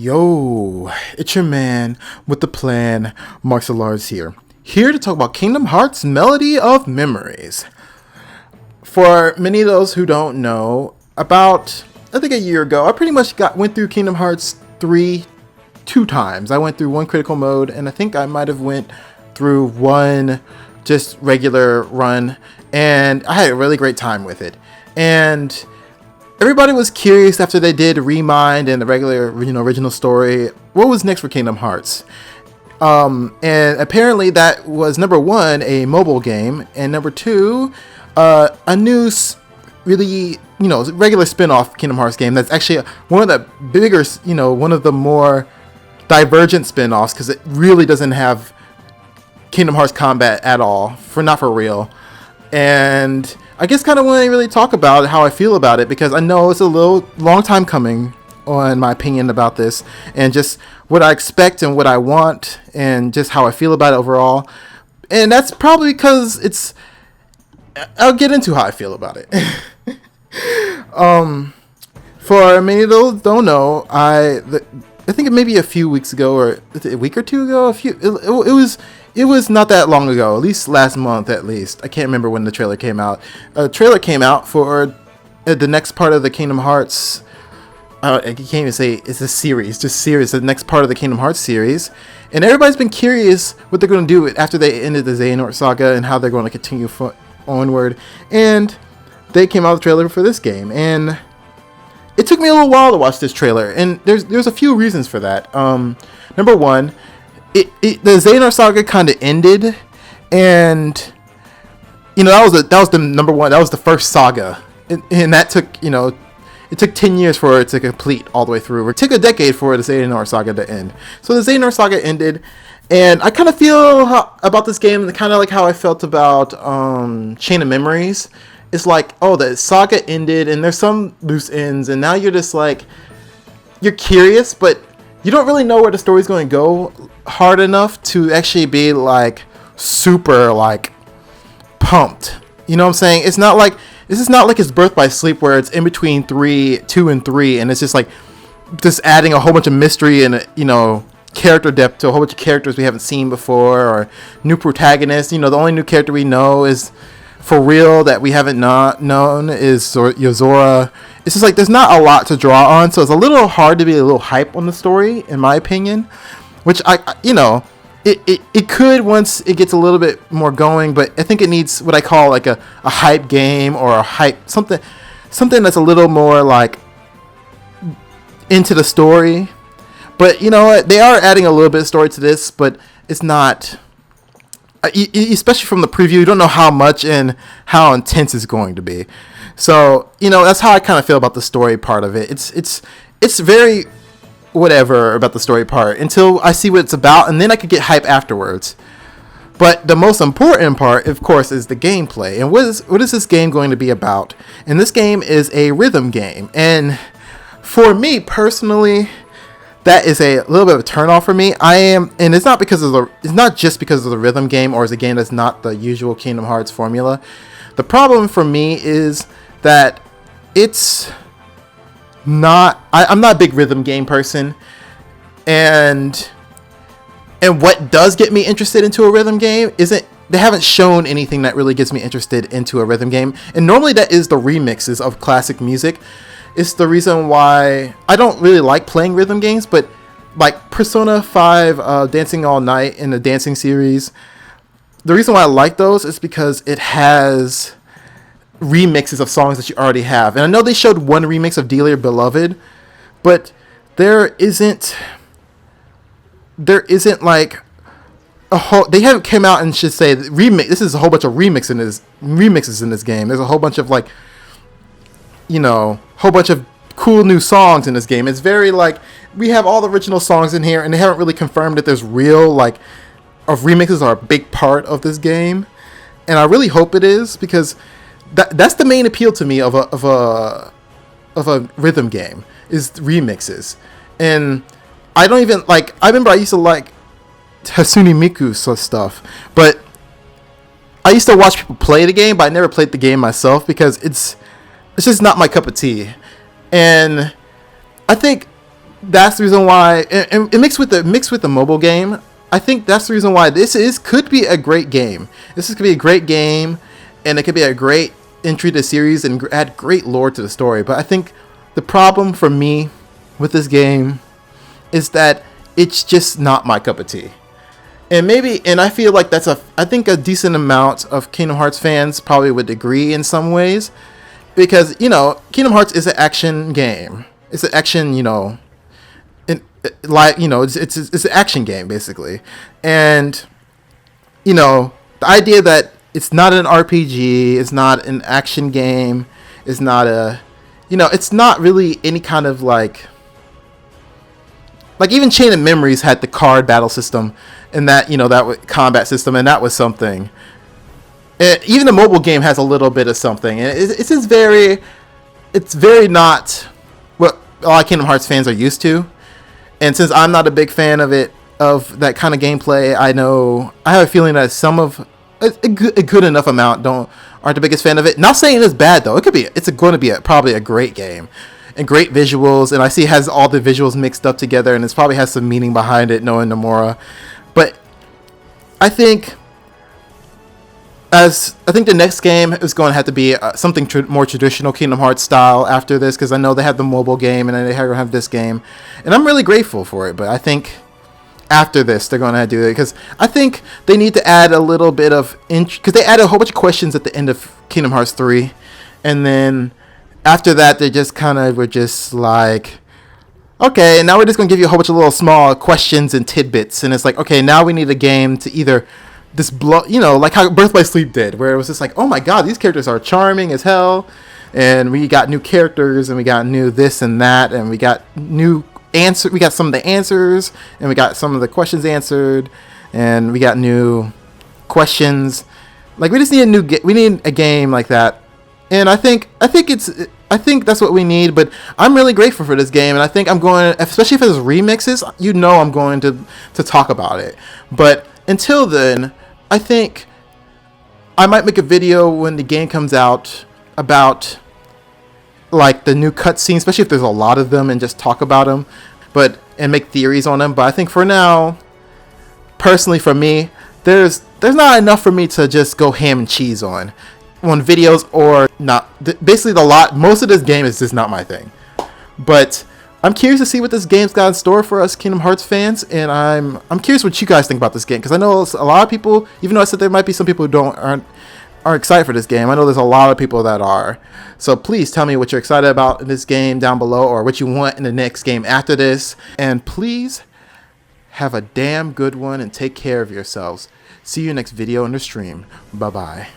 Yo, it's your man with the plan, Martial Arts here to talk about Kingdom Hearts Melody of Memories. For many of those who don't know, about, I think a year ago, I pretty much went through Kingdom Hearts 3 two times. I went through one critical mode, and I think I might have went through one just regular run, and I had a really great time with it. And everybody was curious after they did Remind and the regular, original story, what was next for Kingdom Hearts? And apparently that was number one, a mobile game, and number two, a new, really, regular spin-off Kingdom Hearts game that's actually one of the bigger, one of the more divergent spin-offs, because it really doesn't have Kingdom Hearts combat at all, not for real. And I guess kind of want to really talk about how I feel about it, because I know it's a long time coming on my opinion about this, and just what I expect and what I want, and just how I feel about it overall. And that's probably because I'll get into how I feel about it. For many of those who don't know, I think maybe a few weeks ago, or a week or two ago, it was not that long ago, at least last month at least. I can't remember when the trailer came out. A trailer came out for the next part of the Kingdom Hearts. I can't even say it's a series, the next part of the Kingdom Hearts series. And everybody's been curious what they're going to do after they ended the Xehanort saga and how they're going to continue onward. And they came out with a trailer for this game. And it took me a little while to watch this trailer. And there's a few reasons for that. Number one, the Xehanort saga kind of ended, and that was the number one. That was the first saga, and that took it took 10 years for it to complete all the way through. It took a decade for the Xehanort saga to end. So the Xehanort saga ended, and I kind of feel about this game kind of like how I felt about Chain of Memories. It's like, oh, the saga ended, and there's some loose ends, and now you're just like, you're curious, but you don't really know where the story's going to go hard enough to actually be like super like pumped. You know what I'm saying? This is not like it's Birth by Sleep, where it's in between 2 and 3, and it's just like just adding a whole bunch of mystery and character depth to a whole bunch of characters we haven't seen before, or new protagonists. The only new character we know is for real that we haven't not known is Yozora. It's just like there's not a lot to draw on, so it's a little hard to be a little hype on the story, in my opinion. Which it could once it gets a little bit more going, but I think it needs what I call like a hype game, or a hype something that's a little more like into the story. But they are adding a little bit of story to this, but it's not. Especially from the preview, you don't know how much and how intense it's going to be. So that's how I kind of feel about the story part of it. It's very whatever about the story part until I see what it's about, and then I could get hype afterwards. But the most important part, of course, is the gameplay. And what is this game going to be about? And this game is a rhythm game, and for me personally, that is a little bit of a turnoff for me. And it's not just because of the rhythm game, or is a game that's not the usual Kingdom Hearts formula. The problem for me is that it's not. I'm not a big rhythm game person, and what does get me interested into a rhythm game isn't. They haven't shown anything that really gets me interested into a rhythm game, and normally that is the remixes of classic music. It's the reason why I don't really like playing rhythm games, but like Persona 5 Dancing All Night in the Dancing series, the reason why I like those is because it has remixes of songs that you already have. And I know they showed one remix of Dearly Beloved, but there isn't like a whole. They haven't come out and should say remix. This is a whole bunch of remixes in this game. There's a whole bunch of like, whole bunch of cool new songs in this game. It's very like, we have all the original songs in here, and they haven't really confirmed that there's real remixes are a big part of this game. And I really hope it is, because that's the main appeal to me of a rhythm game, is remixes. And I don't even like. I remember I used to like Hatsune Miku stuff, but I used to watch people play the game, but I never played the game myself, because it's just not my cup of tea. And I think that's the reason why, and mixed with the mobile game. I think that's the reason why could be a great game. This could be a great game, and it could be a great entry to the series and add great lore to the story. But I think the problem for me with this game is that it's just not my cup of tea. And I feel like I think a decent amount of Kingdom Hearts fans probably would agree in some ways, because Kingdom Hearts is an action game. It's an action, it's an action game basically, and the idea that it's not an RPG, it's not an action game, it's not it's not really any kind of like even Chain of Memories had the card battle system, and that that combat system, and that was something. And even the mobile game has a little bit of something, and it's just very not what a lot of Kingdom Hearts fans are used to. And since I'm not a big fan of that kind of gameplay, I have a feeling that some of a good enough amount aren't the biggest fan of it. Not saying it's bad though. It's going to be probably a great game. And great visuals, and I see it has all the visuals mixed up together, and it probably has some meaning behind it, knowing Nomura. But I think the next game is going to have to be something more traditional Kingdom Hearts style after this, because I know they have the mobile game and then they have this game, and I'm really grateful for it. But I think after this they're going to do it, because I think they need to add a little bit of because they added a whole bunch of questions at the end of Kingdom Hearts 3, and then after that, they just were just like, okay, now we're just going to give you a whole bunch of little small questions and tidbits. And it's like, okay, now we need a game to either like how Birth by Sleep did, where it was just like, oh my god, these characters are charming as hell. And we got new characters, and we got new this and that, and we got we got some of the answers, and we got some of the questions answered, and we got new questions. Like, we just need we need a game like that. And I think that's what we need. But I'm really grateful for this game, and I think I'm going, especially if it's remixes, I'm going to talk about it. But until then, I think I might make a video when the game comes out about like the new cutscenes, especially if there's a lot of them, and just talk about them, and make theories on them. But I think for now, personally for me, there's not enough for me to just go ham and cheese on videos, or not. Basically, most of this game is just not my thing. But I'm curious to see what this game's got in store for us Kingdom Hearts fans, and I'm curious what you guys think about this game, because I know a lot of people, even though I said there might be some people who aren't excited for this game, I know there's a lot of people that are. So please tell me what you're excited about in this game down below, or what you want in the next game after this. And please have a damn good one, and take care of yourselves. See you next video in the stream. Bye bye.